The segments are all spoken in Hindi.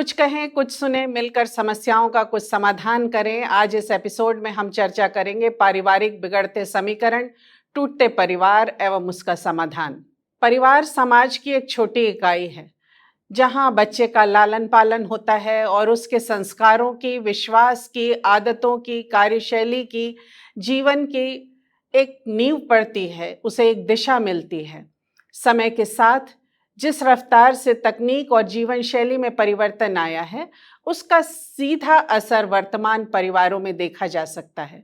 कुछ कहें, कुछ सुने, मिलकर समस्याओं का कुछ समाधान करें। आज इस एपिसोड में हम चर्चा करेंगे पारिवारिक बिगड़ते समीकरण, टूटते परिवार एवं उसका समाधान। परिवार समाज की एक छोटी इकाई है जहां बच्चे का लालन पालन होता है और उसके संस्कारों की, विश्वास की, आदतों की, कार्यशैली की, जीवन की एक नींव पड़ती है, उसे एक दिशा मिलती है। समय के साथ जिस रफ्तार से तकनीक और जीवन शैली में परिवर्तन आया है, उसका सीधा असर वर्तमान परिवारों में देखा जा सकता है।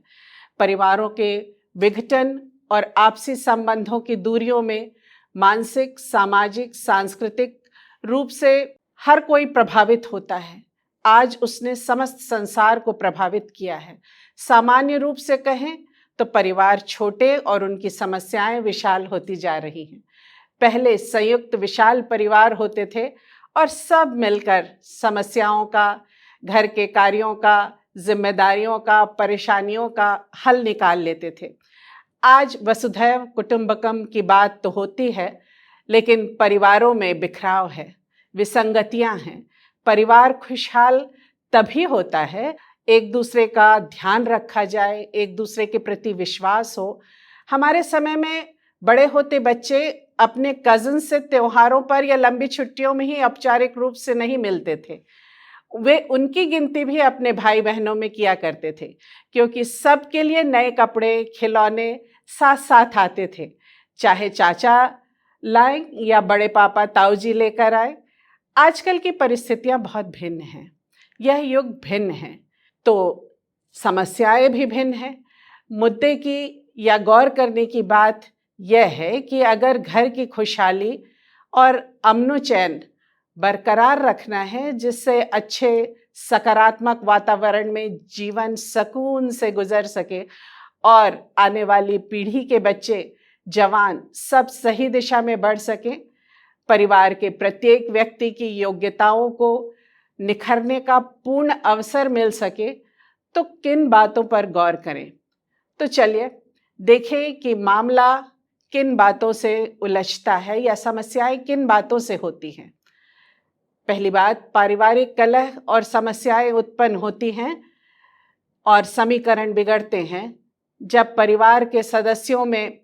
परिवारों के विघटन और आपसी संबंधों की दूरियों में मानसिक, सामाजिक, सांस्कृतिक रूप से हर कोई प्रभावित होता है। आज उसने समस्त संसार को प्रभावित किया है। सामान्य रूप से कहें तो परिवार छोटे और उनकी समस्याएं विशाल होती जा रही हैं। पहले संयुक्त विशाल परिवार होते थे और सब मिलकर समस्याओं का, घर के कार्यों का, जिम्मेदारियों का, परेशानियों का हल निकाल लेते थे। आज वसुधैव कुटुंबकम की बात तो होती है, लेकिन परिवारों में बिखराव है, विसंगतियां हैं। परिवार खुशहाल तभी होता है एक दूसरे का ध्यान रखा जाए, एक दूसरे के प्रति विश्वास हो। हमारे समय में बड़े होते बच्चे अपने कजिन से त्योहारों पर या लंबी छुट्टियों में ही औपचारिक रूप से नहीं मिलते थे। वे उनकी गिनती भी अपने भाई बहनों में किया करते थे, क्योंकि सबके लिए नए कपड़े, खिलौने साथ साथ आते थे। चाहे चाचा लाएं या बड़े पापा ताऊ जी लेकर आए। आजकल की परिस्थितियां बहुत भिन्न हैं, यह युग भिन्न है, तो समस्याएं भी भिन्न हैं। मुद्दे की या गौर करने की बात यह है कि अगर घर की खुशहाली और अमनो चैन बरकरार रखना है, जिससे अच्छे सकारात्मक वातावरण में जीवन सुकून से गुजर सके और आने वाली पीढ़ी के बच्चे, जवान सब सही दिशा में बढ़ सकें, परिवार के प्रत्येक व्यक्ति की योग्यताओं को निखरने का पूर्ण अवसर मिल सके, तो किन बातों पर गौर करें। तो चलिए देखें कि मामला किन बातों से उलझता है या समस्याएं किन बातों से होती हैं। पहली बात, पारिवारिक कलह और समस्याएं उत्पन्न होती हैं और समीकरण बिगड़ते हैं जब परिवार के सदस्यों में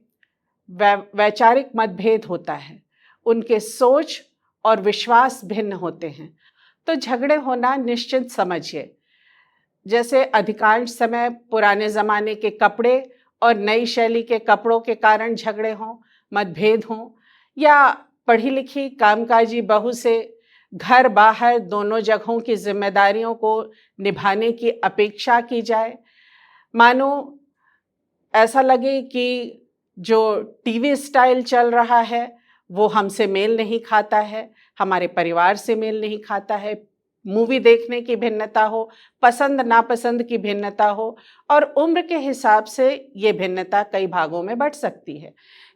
वैचारिक मतभेद होता है, उनके सोच और विश्वास भिन्न होते हैं, तो झगड़े होना निश्चित समझिए। जैसे अधिकांश समय पुराने ज़माने के कपड़े और नई शैली के कपड़ों के कारण झगड़े हों, मतभेद हों, या पढ़ी लिखी कामकाजी बहू से घर बाहर दोनों जगहों की जिम्मेदारियों को निभाने की अपेक्षा की जाए। मानो ऐसा लगे कि जो टीवी स्टाइल चल रहा है वो हमसे मेल नहीं खाता है, हमारे परिवार से मेल नहीं खाता है। मूवी देखने की भिन्नता हो, पसंद नापसंद की भिन्नता हो, और उम्र के हिसाब से ये भिन्नता कई भागों में बढ़ सकती है।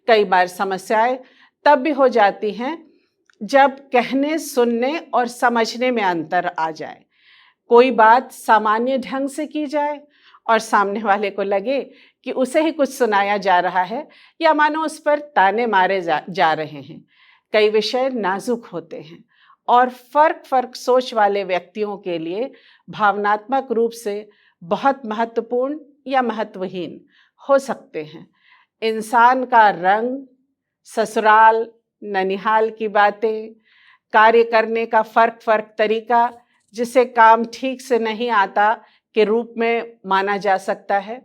कई बार समस्याएं तब भी हो जाती हैं जब कहने, सुनने और समझने में अंतर आ जाए। कोई बात सामान्य ढंग से की जाए और सामने वाले को लगे कि उसे ही कुछ सुनाया जा रहा है, या मानो उस पर ताने मारे जा रहे हैं। कई विषय नाजुक होते हैं और फर्क सोच वाले व्यक्तियों के लिए भावनात्मक रूप से बहुत महत्वपूर्ण या महत्वहीन हो सकते हैं। इंसान का रंग, ससुराल, ननिहाल की बातें, कार्य करने का फर्क तरीका, जिसे काम ठीक से नहीं आता के रूप में माना जा सकता है।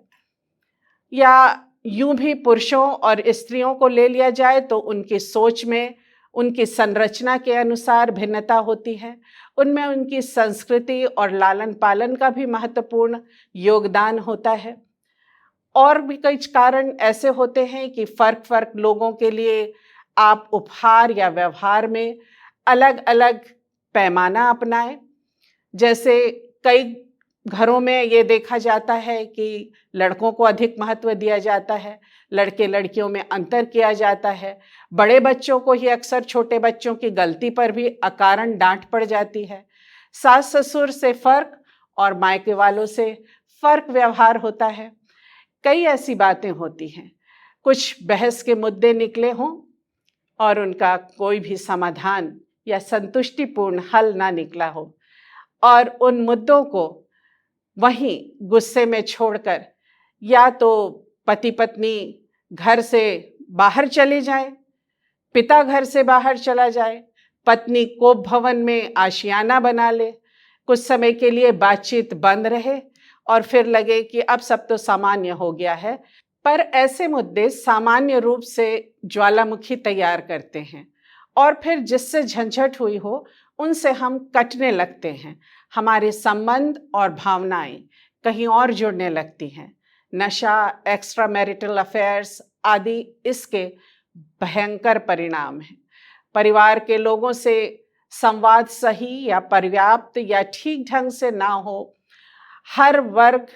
या यूं भी पुरुषों और स्त्रियों को ले लिया जाए तो उनकी सोच में, उनकी संरचना के अनुसार भिन्नता होती है। उनमें उनकी संस्कृति और लालन पालन का भी महत्वपूर्ण योगदान होता है। और भी कई कारण ऐसे होते हैं कि फर्क लोगों के लिए आप उपहार या व्यवहार में अलग अलग पैमाना अपनाएं। जैसे कई घरों में ये देखा जाता है कि लड़कों को अधिक महत्व दिया जाता है, लड़के लड़कियों में अंतर किया जाता है। बड़े बच्चों को ही अक्सर छोटे बच्चों की गलती पर भी अकारण डांट पड़ जाती है। सास ससुर से फर्क और मायके वालों से फर्क व्यवहार होता है। कई ऐसी बातें होती हैं, कुछ बहस के मुद्दे निकले हों और उनका कोई भी समाधान या संतुष्टिपूर्ण हल ना निकला हो। और उन मुद्दों को वहीं गुस्से में छोड़कर या तो पति पत्नी घर से बाहर चले जाए, पिता घर से बाहर चला जाए, पत्नी कोप भवन में आशियाना बना ले, कुछ समय के लिए बातचीत बंद रहे और फिर लगे कि अब सब तो सामान्य हो गया है। पर ऐसे मुद्दे सामान्य रूप से ज्वालामुखी तैयार करते हैं और फिर जिससे झंझट हुई हो उनसे हम कटने लगते हैं। हमारे संबंध और भावनाएं कहीं और जुड़ने लगती हैं। नशा, एक्स्ट्रा मैरिटल अफेयर्स आदि इसके भयंकर परिणाम हैं। परिवार के लोगों से संवाद सही या पर्याप्त या ठीक ढंग से ना हो, हर वर्ग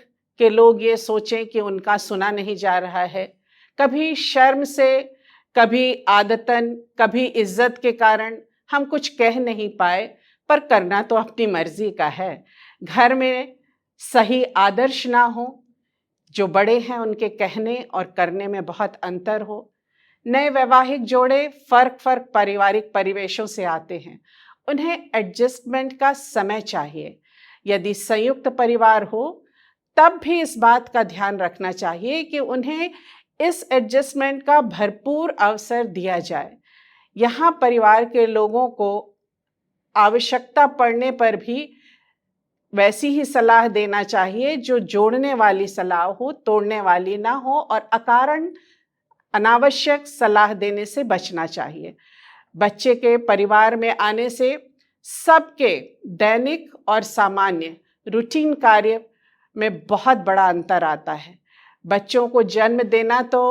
के लोग ये सोचें कि उनका सुना नहीं जा रहा है, कभी शर्म से, कभी आदतन, कभी इज्जत के कारण हम कुछ कह नहीं पाए, पर करना तो अपनी मर्जी का है। घर में सही आदर्श ना हो, जो बड़े हैं उनके कहने और करने में बहुत अंतर हो। नए वैवाहिक जोड़े फर्क पारिवारिक परिवेशों से आते हैं, उन्हें एडजस्टमेंट का समय चाहिए। यदि संयुक्त परिवार हो तब भी इस बात का ध्यान रखना चाहिए कि उन्हें इस एडजस्टमेंट का भरपूर अवसर दिया जाए। यहाँ परिवार के लोगों को आवश्यकता पड़ने पर भी वैसी ही सलाह देना चाहिए जो जोड़ने वाली सलाह हो, तोड़ने वाली ना हो, और अकारण अनावश्यक सलाह देने से बचना चाहिए। बच्चे के परिवार में आने से सबके दैनिक और सामान्य रूटीन कार्य में बहुत बड़ा अंतर आता है। बच्चों को जन्म देना तो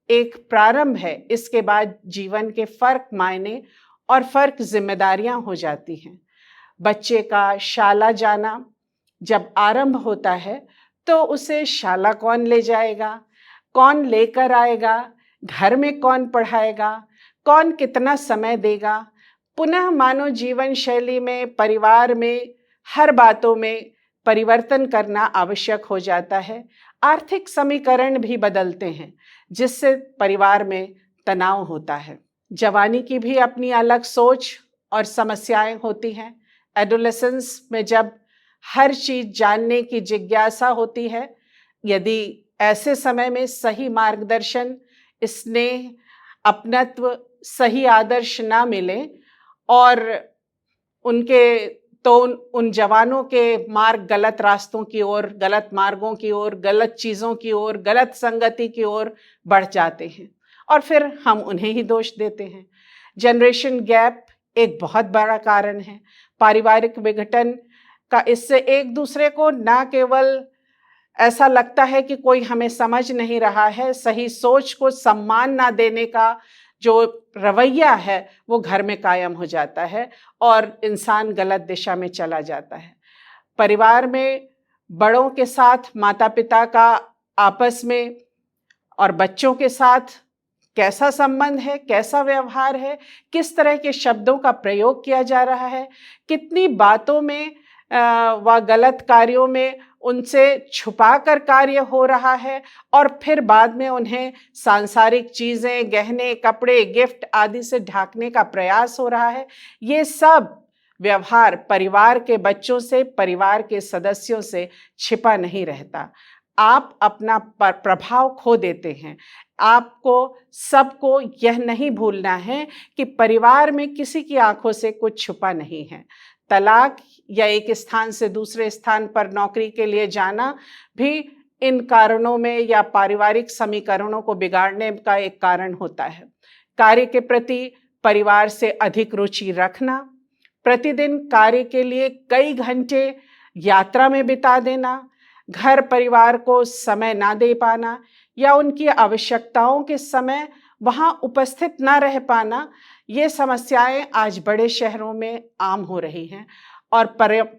एक प्रारंभ है, इसके बाद जीवन के फर्क मायने और फर्क जिम्मेदारियां हो जाती हैं। बच्चे का शाला जाना जब आरंभ होता है तो उसे शाला कौन ले जाएगा, कौन लेकर आएगा, घर में कौन पढ़ाएगा, कौन कितना समय देगा। पुनः मानव जीवन शैली में, परिवार में, हर बातों में परिवर्तन करना आवश्यक हो जाता है। आर्थिक समीकरण भी बदलते हैं जिससे परिवार में तनाव होता है। जवानी की भी अपनी अलग सोच और समस्याएं होती हैं। एडोलेसेंस में जब हर चीज जानने की जिज्ञासा होती है, यदि ऐसे समय में सही मार्गदर्शन, स्नेह, अपनत्व, सही आदर्श ना मिले और उन जवानों के मार्ग गलत रास्तों की ओर, गलत मार्गों की ओर, गलत चीज़ों की ओर, गलत संगति की ओर बढ़ जाते हैं और फिर हम उन्हें ही दोष देते हैं। जनरेशन गैप एक बहुत बड़ा कारण है। पारिवारिक विघटन का इससे एक दूसरे को ना केवल ऐसा लगता है कि कोई हमें समझ नहीं रहा है, सही सोच को सम्मान ना देने का जो रवैया है वो घर में कायम हो जाता है और इंसान गलत दिशा में चला जाता है। परिवार में बड़ों के साथ माता पिता का आपस में और बच्चों के साथ कैसा संबंध है, कैसा व्यवहार है, किस तरह के शब्दों का प्रयोग किया जा रहा है, कितनी बातों में व गलत कार्यों में उनसे छुपा कर कार्य हो रहा है और फिर बाद में उन्हें सांसारिक चीज़ें, गहने, कपड़े, गिफ्ट आदि से ढांकने का प्रयास हो रहा है। ये सब व्यवहार परिवार के बच्चों से, परिवार के सदस्यों से छिपा नहीं रहता। आप अपना प्रभाव खो देते हैं। आपको सबको यह नहीं भूलना है कि परिवार में किसी की आंखों से कुछ छुपा नहीं है। तलाक या एक स्थान से दूसरे स्थान पर नौकरी के लिए जाना भी इन कारणों में या पारिवारिक समीकरणों को बिगाड़ने का एक कारण होता है। कार्य के प्रति परिवार से अधिक रुचि रखना, प्रतिदिन कार्य के लिए कई घंटे यात्रा में बिता देना, घर परिवार को समय ना दे पाना या उनकी आवश्यकताओं के समय वहाँ उपस्थित ना रह पाना, ये समस्याएं आज बड़े शहरों में आम हो रही हैं और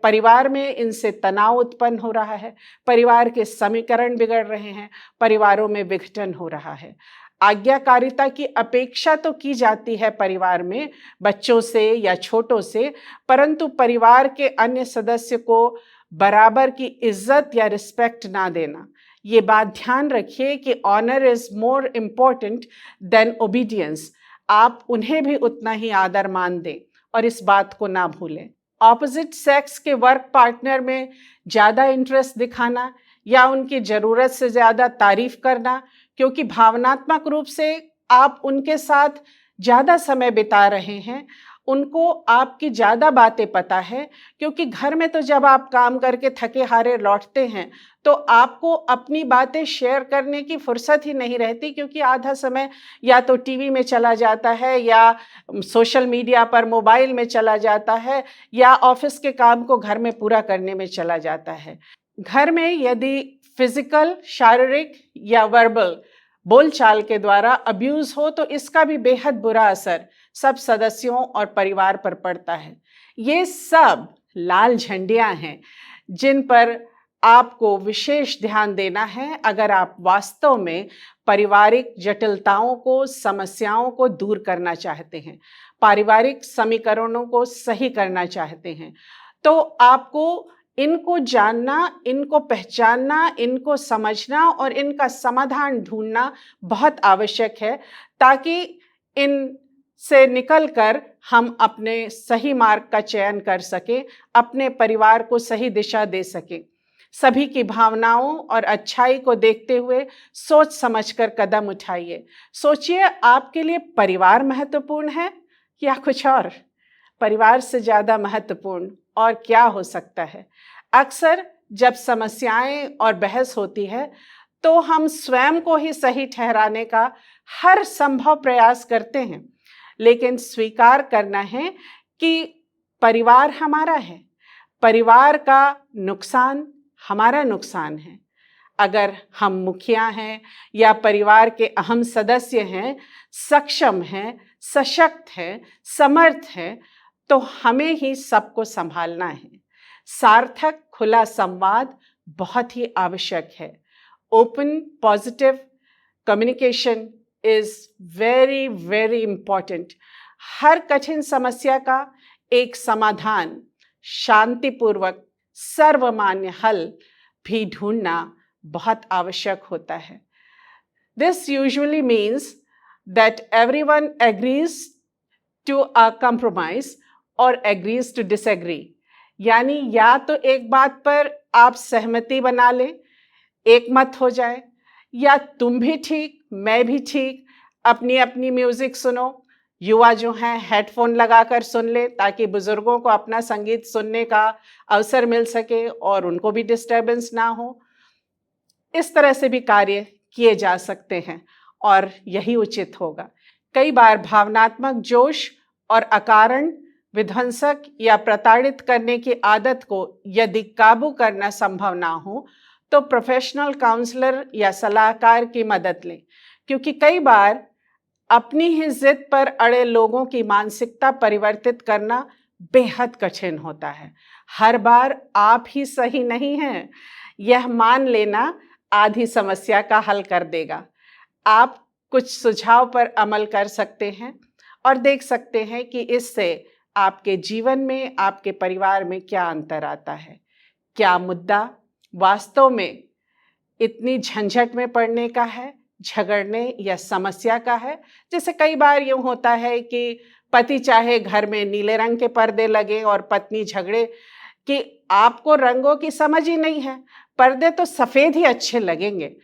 परिवार में इनसे तनाव उत्पन्न हो रहा है, परिवार के समीकरण बिगड़ रहे हैं, परिवारों में विघटन हो रहा है। आज्ञाकारिता की अपेक्षा तो की जाती है परिवार में बच्चों से या छोटों से, परंतु परिवार के अन्य सदस्य को बराबर की इज्जत या रिस्पेक्ट ना देना। ये बात ध्यान रखिए कि honour is more important than obedience. आप उन्हें भी उतना ही आदर मान दें और इस बात को ना भूलें। ऑपोजिट सेक्स के वर्क पार्टनर में ज़्यादा इंटरेस्ट दिखाना या उनकी ज़रूरत से ज़्यादा तारीफ करना, क्योंकि भावनात्मक रूप से आप उनके साथ ज़्यादा समय बिता रहे हैं, उनको आपकी ज़्यादा बातें पता है। क्योंकि घर में तो जब आप काम करके थके हारे लौटते हैं तो आपको अपनी बातें शेयर करने की फुर्सत ही नहीं रहती, क्योंकि आधा समय या तो टीवी में चला जाता है या सोशल मीडिया पर मोबाइल में चला जाता है या ऑफिस के काम को घर में पूरा करने में चला जाता है। घर में यदि फिजिकल, शारीरिक या वर्बल बोलचाल के द्वारा अब्यूज हो तो इसका भी बेहद बुरा असर सब सदस्यों और परिवार पर पड़ता है। ये सब लाल झंडियां हैं जिन पर आपको विशेष ध्यान देना है अगर आप वास्तव में पारिवारिक जटिलताओं को, समस्याओं को दूर करना चाहते हैं, पारिवारिक समीकरणों को सही करना चाहते हैं। तो आपको इनको जानना, इनको पहचानना, इनको समझना और इनका समाधान ढूंढना बहुत आवश्यक है, ताकि इन से निकलकर हम अपने सही मार्ग का चयन कर सकें, अपने परिवार को सही दिशा दे सकें। सभी की भावनाओं और अच्छाई को देखते हुए सोच समझकर कदम उठाइए। सोचिए, आपके लिए परिवार महत्वपूर्ण है या कुछ और? परिवार से ज़्यादा महत्वपूर्ण और क्या हो सकता है? अक्सर जब समस्याएं और बहस होती है तो हम स्वयं को ही सही ठहराने का हर संभव प्रयास करते हैं, लेकिन स्वीकार करना है कि परिवार हमारा है, परिवार का नुकसान हमारा नुकसान है। अगर हम मुखिया हैं या परिवार के अहम सदस्य हैं, सक्षम हैं, सशक्त हैं, समर्थ हैं, तो हमें ही सबको संभालना है। सार्थक खुला संवाद बहुत ही आवश्यक है। Open positive communication is very very important. हर कठिन समस्या का एक समाधान, शांतिपूर्वक सर्वमान्य हल भी ढूंढना बहुत आवश्यक होता है। This usually means that everyone agrees to a compromise or agrees to disagree। यानी या तो एक बात पर आप सहमति बना लें, एक मत हो जाए, या तुम भी ठीक मैं भी ठीक, अपनी अपनी म्यूजिक सुनो। युवा जो हैं हेडफोन लगाकर सुन ले ताकि बुजुर्गों को अपना संगीत सुनने का अवसर मिल सके और उनको भी डिस्टर्बेंस ना हो। इस तरह से भी कार्य किए जा सकते हैं और यही उचित होगा। कई बार भावनात्मक जोश और अकारण विध्वंसक या प्रताड़ित करने की आदत को यदि काबू करना संभव ना हो तो प्रोफेशनल काउंसलर या सलाहकार की मदद लें, क्योंकि कई बार अपनी ही जिद पर अड़े लोगों की मानसिकता परिवर्तित करना बेहद कठिन होता है। हर बार आप ही सही नहीं हैं, यह मान लेना आधी समस्या का हल कर देगा। आप कुछ सुझाव पर अमल कर सकते हैं और देख सकते हैं कि इससे आपके जीवन में, आपके परिवार में क्या अंतर आता है। क्या मुद्दा वास्तव में इतनी झंझट में पड़ने का है, झगड़ने या समस्या का है? जैसे कई बार यूँ होता है कि पति चाहे घर में नीले रंग के पर्दे लगे और पत्नी झगड़े कि आपको रंगों की समझ ही नहीं है, पर्दे तो सफ़ेद ही अच्छे लगेंगे।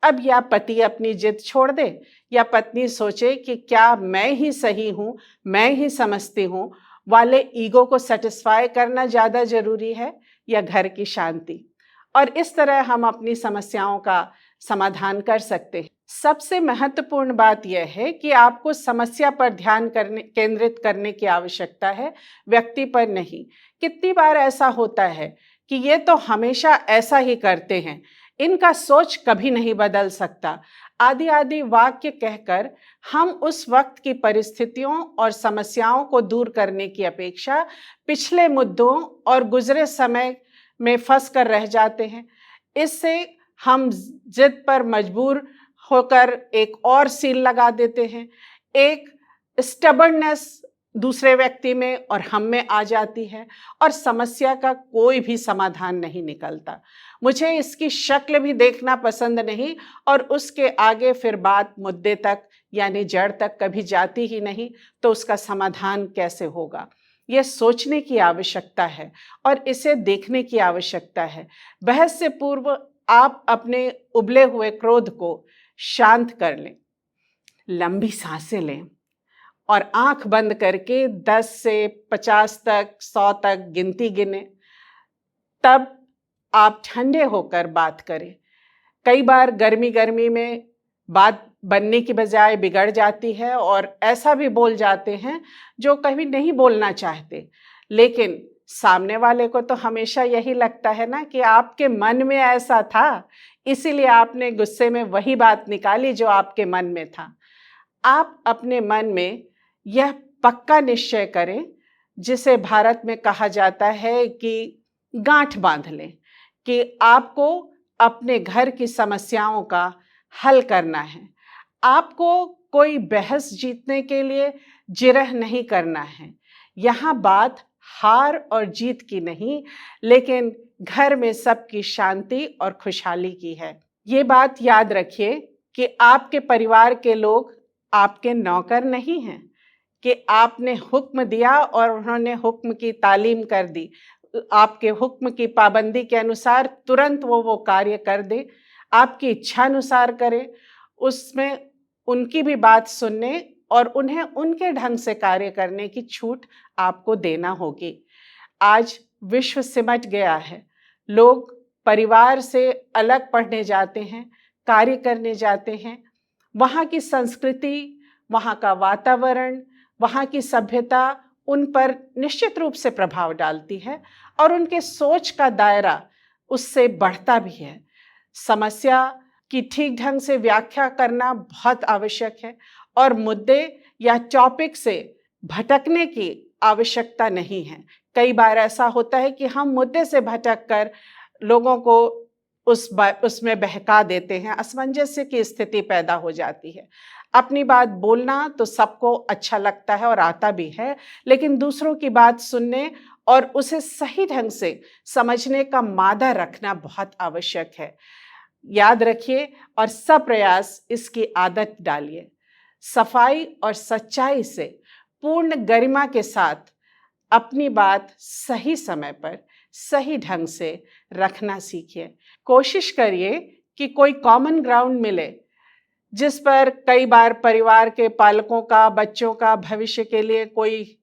अब या पति अपनी जिद छोड़ दे या पत्नी सोचे कि क्या मैं ही सही हूँ, मैं ही समझती हूँ वाले ईगो को सेटिस्फाई करना ज़्यादा ज़रूरी है या घर की शांति। और इस तरह हम अपनी समस्याओं का समाधान कर सकते हैं। सबसे महत्वपूर्ण बात यह है कि आपको समस्या पर ध्यान केंद्रित करने की आवश्यकता है, व्यक्ति पर नहीं। कितनी बार ऐसा होता है कि ये तो हमेशा ऐसा ही करते हैं, इनका सोच कभी नहीं बदल सकता, आदि आदि वाक्य कहकर हम उस वक्त की परिस्थितियों और समस्याओं को दूर करने की अपेक्षा पिछले मुद्दों और गुजरे समय में फंस कर रह जाते हैं। इससे हम जिद पर मजबूर होकर एक और सील लगा देते हैं, एक स्टबर्ननेस दूसरे व्यक्ति में और हम में आ जाती है और समस्या का कोई भी समाधान नहीं निकलता। मुझे इसकी शक्ल भी देखना पसंद नहीं और उसके आगे फिर बात मुद्दे तक यानी जड़ तक कभी जाती ही नहीं, तो उसका समाधान कैसे होगा? यह सोचने की आवश्यकता है और इसे देखने की आवश्यकता है। बहस से पूर्व आप अपने उबले हुए क्रोध को शांत कर लें, लंबी सांसें लें और आंख बंद करके 10 से 50 तक, 100 तक गिनती गिने। तब आप ठंडे होकर बात करें। कई बार गर्मी गर्मी में बात बनने की बजाय बिगड़ जाती है और ऐसा भी बोल जाते हैं जो कभी नहीं बोलना चाहते, लेकिन सामने वाले को तो हमेशा यही लगता है ना कि आपके मन में ऐसा था, इसीलिए आपने गुस्से में वही बात निकाली जो आपके मन में था। आप अपने मन में यह पक्का निश्चय करें, जिसे भारत में कहा जाता है कि गांठ बांध लें, कि आपको अपने घर की समस्याओं का हल करना है। आपको कोई बहस जीतने के लिए जिरह नहीं करना है। यहाँ बात हार और जीत की नहीं, लेकिन घर में सबकी शांति और खुशहाली की है। ये बात याद रखिए कि आपके परिवार के लोग आपके नौकर नहीं हैं, कि आपने हुक्म दिया और उन्होंने हुक्म की तालीम कर दी। आपके हुक्म की पाबंदी के अनुसार तुरंत वो कार्य कर दे, आपकी इच्छा अनुसार करे। उसमें उनकी भी बात सुनने और उन्हें उनके ढंग से कार्य करने की छूट आपको देना होगी। आज विश्व सिमट गया है। लोग परिवार से अलग पढ़ने जाते हैं, कार्य करने जाते हैं। वहाँ की संस्कृति, वहाँ का वातावरण, वहाँ की सभ्यता उन पर निश्चित रूप से प्रभाव डालती है और उनके सोच का दायरा उससे बढ़ता भी है। समस्या की ठीक ढंग से व्याख्या करना बहुत आवश्यक है और मुद्दे या टॉपिक से भटकने की आवश्यकता नहीं है। कई बार ऐसा होता है कि हम मुद्दे से भटक कर लोगों को उसमें बहका देते हैं, असमंजस्य की स्थिति पैदा हो जाती है। अपनी बात बोलना तो सबको अच्छा लगता है और आता भी है, लेकिन दूसरों की बात सुनने और उसे सही ढंग से समझने का मादा रखना बहुत आवश्यक है। याद रखिए और सप्रयास इसकी आदत डालिए। सफाई और सच्चाई से पूर्ण गरिमा के साथ अपनी बात सही समय पर सही ढंग से रखना सीखिए। कोशिश करिए कि कोई कॉमन ग्राउंड मिले जिस पर कई बार परिवार के पालकों का, बच्चों का भविष्य के लिए कोई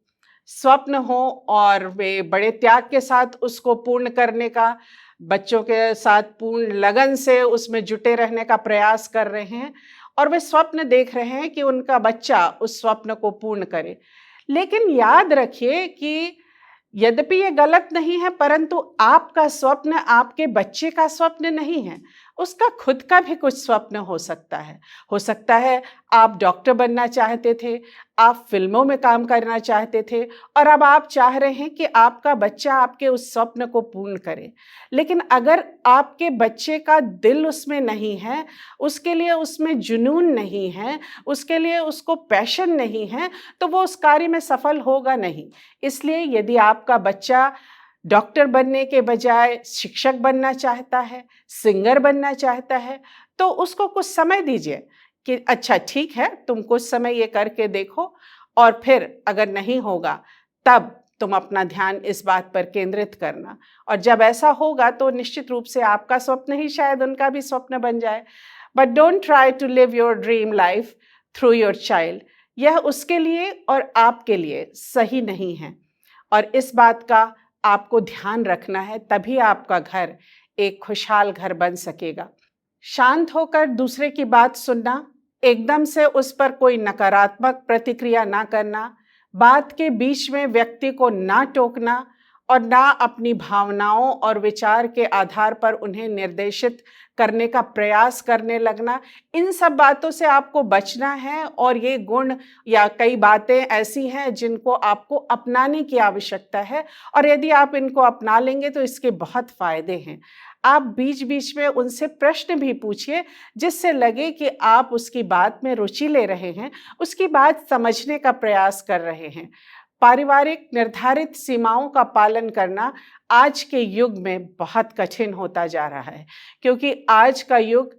स्वप्न हो और वे बड़े त्याग के साथ उसको पूर्ण करने का, बच्चों के साथ पूर्ण लगन से उसमें जुटे रहने का प्रयास कर रहे हैं और वे स्वप्न देख रहे हैं कि उनका बच्चा उस स्वप्न को पूर्ण करे। लेकिन याद रखिए कि यद्यपि ये गलत नहीं है, परंतु आपका स्वप्न आपके बच्चे का स्वप्न नहीं है, उसका खुद का भी कुछ स्वप्न हो सकता है। हो सकता है आप डॉक्टर बनना चाहते थे, आप फिल्मों में काम करना चाहते थे और अब आप चाह रहे हैं कि आपका बच्चा आपके उस स्वप्न को पूर्ण करे। लेकिन अगर आपके बच्चे का दिल उसमें नहीं है, उसके लिए उसमें जुनून नहीं है, उसके लिए उसको पैशन नहीं है, तो वो उस कार्य में सफल होगा नहीं। इसलिए यदि आपका बच्चा डॉक्टर बनने के बजाय शिक्षक बनना चाहता है, सिंगर बनना चाहता है, तो उसको कुछ समय दीजिए कि अच्छा ठीक है, तुम कुछ समय ये करके देखो और फिर अगर नहीं होगा तब तुम अपना ध्यान इस बात पर केंद्रित करना। और जब ऐसा होगा तो निश्चित रूप से आपका स्वप्न ही शायद उनका भी स्वप्न बन जाए। But don't try to live your dream life through your child. यह उसके लिए और आपके लिए सही नहीं है और इस बात का आपको ध्यान रखना है, तभी आपका घर एक खुशहाल घर बन सकेगा। शांत होकर दूसरे की बात सुनना, एकदम से उस पर कोई नकारात्मक प्रतिक्रिया ना करना, बात के बीच में व्यक्ति को ना टोकना और ना अपनी भावनाओं और विचार के आधार पर उन्हें निर्देशित करने का प्रयास करने लगना, इन सब बातों से आपको बचना है। और ये गुण या कई बातें ऐसी हैं जिनको आपको अपनाने की आवश्यकता है और यदि आप इनको अपना लेंगे तो इसके बहुत फायदे हैं। आप बीच बीच में उनसे प्रश्न भी पूछिए जिससे लगे कि आप उसकी बात में रुचि ले रहे हैं, उसकी बात समझने का प्रयास कर रहे हैं। पारिवारिक निर्धारित सीमाओं का पालन करना आज के युग में बहुत कठिन होता जा रहा है, क्योंकि आज का युग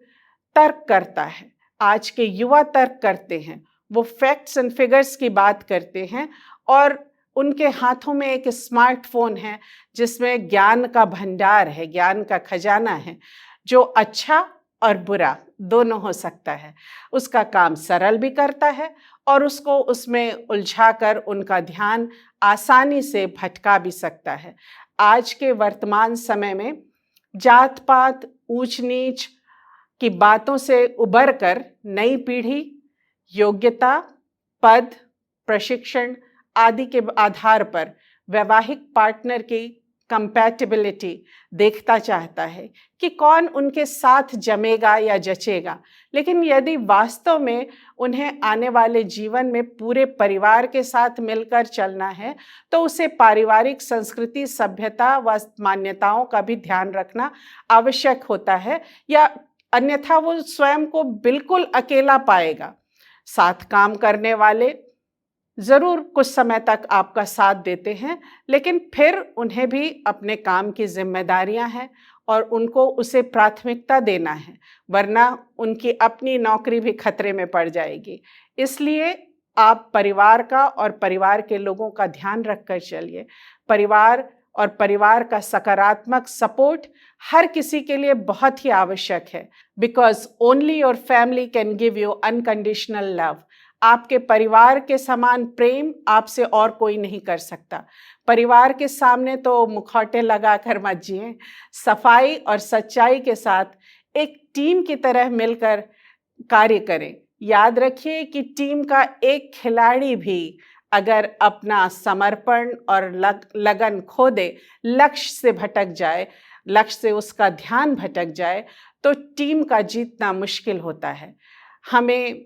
तर्क करता है। आज के युवा तर्क करते हैं, वो फैक्ट्स एंड फिगर्स की बात करते हैं और उनके हाथों में एक स्मार्टफोन है जिसमें ज्ञान का भंडार है, ज्ञान का खजाना है, जो अच्छा और बुरा दोनों हो सकता है। उसका काम सरल भी करता है और उसको उसमें उलझाकर उनका ध्यान आसानी से भटका भी सकता है। आज के वर्तमान समय में जात पात, ऊंच नीच की बातों से उबर कर नई पीढ़ी योग्यता, पद, प्रशिक्षण आदि के आधार पर वैवाहिक पार्टनर की कंपैटिबिलिटी देखता चाहता है कि कौन उनके साथ जमेगा या जचेगा। लेकिन यदि वास्तव में उन्हें आने वाले जीवन में पूरे परिवार के साथ मिलकर चलना है तो उसे पारिवारिक संस्कृति, सभ्यता व मान्यताओं का भी ध्यान रखना आवश्यक होता है, या अन्यथा वो स्वयं को बिल्कुल अकेला पाएगा। साथ काम करने वाले ज़रूर कुछ समय तक आपका साथ देते हैं, लेकिन फिर उन्हें भी अपने काम की जिम्मेदारियां हैं और उनको उसे प्राथमिकता देना है, वरना उनकी अपनी नौकरी भी खतरे में पड़ जाएगी। इसलिए आप परिवार का और परिवार के लोगों का ध्यान रखकर चलिए। परिवार और परिवार का सकारात्मक सपोर्ट हर किसी के लिए बहुत ही आवश्यक है, because only your family can give you unconditional love. आपके परिवार के समान प्रेम आपसे और कोई नहीं कर सकता। परिवार के सामने तो मुखौटे लगाकर मत जिए, सफाई और सच्चाई के साथ एक टीम की तरह मिलकर कार्य करें। याद रखिए कि टीम का एक खिलाड़ी भी अगर अपना समर्पण और लगन खो दे, लक्ष्य से भटक जाए, लक्ष्य से उसका ध्यान भटक जाए, तो टीम का जीतना मुश्किल होता है। हमें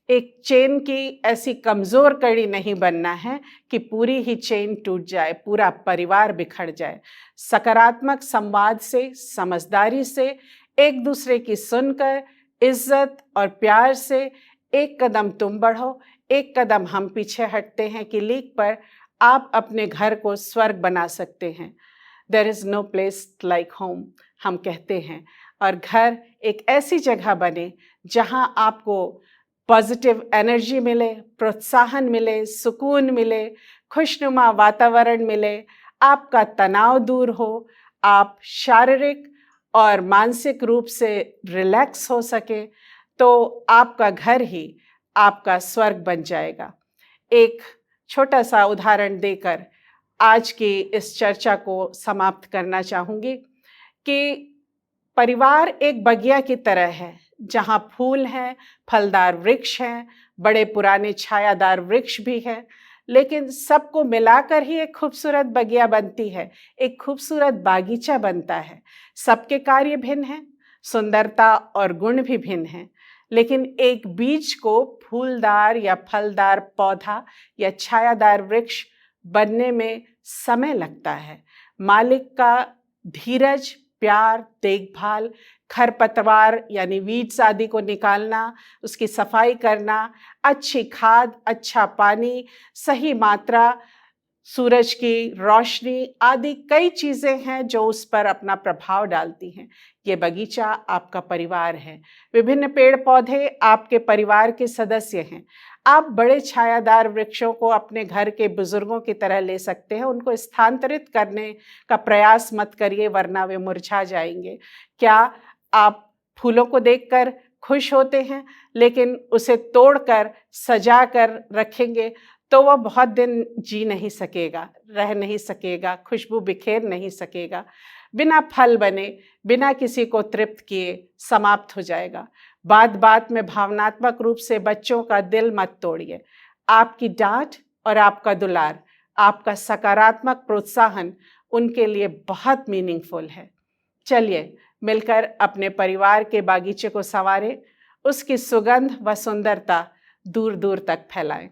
एक चेन की ऐसी कमज़ोर कड़ी नहीं बनना है कि पूरी ही चेन टूट जाए, पूरा परिवार बिखर जाए। सकारात्मक संवाद से, समझदारी से, एक दूसरे की सुनकर, इज्जत और प्यार से एक कदम तुम बढ़ो, एक कदम हम पीछे हटते हैं कि लीक पर आप अपने घर को स्वर्ग बना सकते हैं। There is no place like home, हम कहते हैं। और घर एक ऐसी जगह बने जहां आपको पॉजिटिव एनर्जी मिले, प्रोत्साहन मिले, सुकून मिले, खुशनुमा वातावरण मिले, आपका तनाव दूर हो, आप शारीरिक और मानसिक रूप से रिलैक्स हो सके, तो आपका घर ही आपका स्वर्ग बन जाएगा। एक छोटा सा उदाहरण देकर आज की इस चर्चा को समाप्त करना चाहूँगी कि परिवार एक बगिया की तरह है जहाँ फूल हैं, फलदार वृक्ष हैं, बड़े पुराने छायादार वृक्ष भी हैं, लेकिन सबको मिलाकर ही एक खूबसूरत बगिया बनती है, एक खूबसूरत बागीचा बनता है। सबके कार्य भिन्न हैं, सुंदरता और गुण भी भिन्न हैं, लेकिन एक बीज को फूलदार या फलदार पौधा या छायादार वृक्ष बनने में समय लगता है। मालिक का धीरज, प्यार, देखभाल, खरपतवार यानी वीड्स आदि को निकालना, उसकी सफाई करना, अच्छी खाद, अच्छा पानी, सही मात्रा, सूरज की रोशनी आदि कई चीज़ें हैं जो उस पर अपना प्रभाव डालती हैं। ये बगीचा आपका परिवार है। विभिन्न पेड़ पौधे आपके परिवार के सदस्य हैं। आप बड़े छायादार वृक्षों को अपने घर के बुजुर्गों की तरह ले सकते हैं। उनको स्थानांतरित करने का प्रयास मत करिए, वरना वे मुरझा जाएंगे। क्या आप फूलों को देखकर खुश होते हैं, लेकिन उसे तोड़कर सजा कर रखेंगे तो वह बहुत दिन जी नहीं सकेगा, रह नहीं सकेगा, खुशबू बिखेर नहीं सकेगा, बिना फल बने, बिना किसी को तृप्त किए समाप्त हो जाएगा। बात बात में भावनात्मक रूप से बच्चों का दिल मत तोड़िए। आपकी डांट और आपका दुलार, आपका सकारात्मक प्रोत्साहन उनके लिए बहुत मीनिंगफुल है। चलिए मिलकर अपने परिवार के बागीचे को संवारें, उसकी सुगंध व सुंदरता दूर दूर तक फैलाएं।